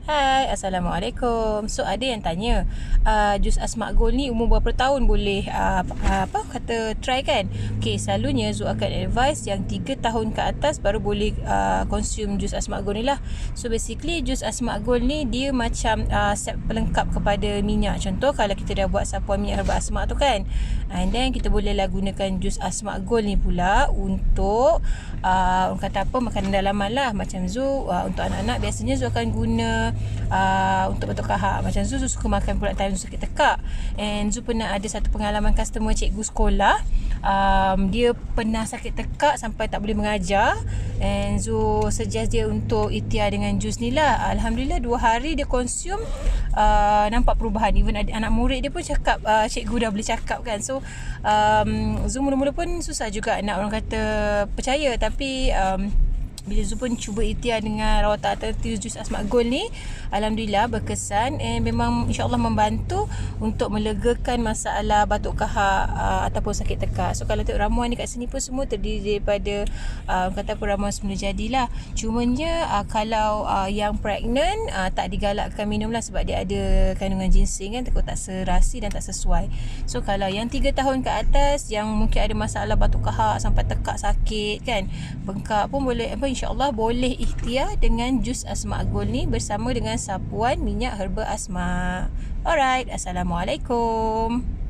Hai, Assalamualaikum. So ada yang tanya, jus Asma Gold ni umur berapa tahun boleh apa kata try kan? Okay, selalunya Zu akan advise yang 3 tahun ke atas baru boleh consume jus Asma Gold ni lah. So basically jus Asma Gold ni dia macam set pelengkap kepada minyak. Contoh kalau kita dah buat sapuan minyak herba asma tu kan, and then kita boleh lah gunakan jus Asma Gold ni pula untuk orang kata apa, makanan dalaman lah. Macam Zu untuk anak-anak biasanya Zu akan guna untuk batuk kahak. Macam Zu suka makan pula time Zu sakit tekak. And Zu pernah ada satu pengalaman customer cikgu sekolah, dia pernah sakit tekak sampai tak boleh mengajar, and Zu suggest dia untuk ikhtiar dengan jus ni lah. Alhamdulillah 2 hari dia consume, nampak perubahan. Even anak murid dia pun cakap cikgu dah boleh cakap kan. So Zu mula-mula pun susah juga nak orang kata percaya, tapi bila Zu pun cuba ikhtiar dengan rawatan alternatif jus Asma Gold ni, alhamdulillah berkesan, and memang insyaAllah membantu untuk melegakan masalah batuk kahak ataupun sakit tekak. So kalau tengok ramuan ni kat sini pun semua terdiri daripada kata apa, ramuan semula jadilah. Cumanya kalau yang pregnant tak digalakkan minum lah, sebab dia ada kandungan ginseng kan, takut tak serasi dan tak sesuai. So kalau yang 3 tahun ke atas yang mungkin ada masalah batuk kahak sampai tekak sakit kan, bengkak pun boleh insyaAllah boleh ikhtiar dengan jus Asma Gold ni bersama dengan sapuan minyak herba asma. Alright, Assalamualaikum.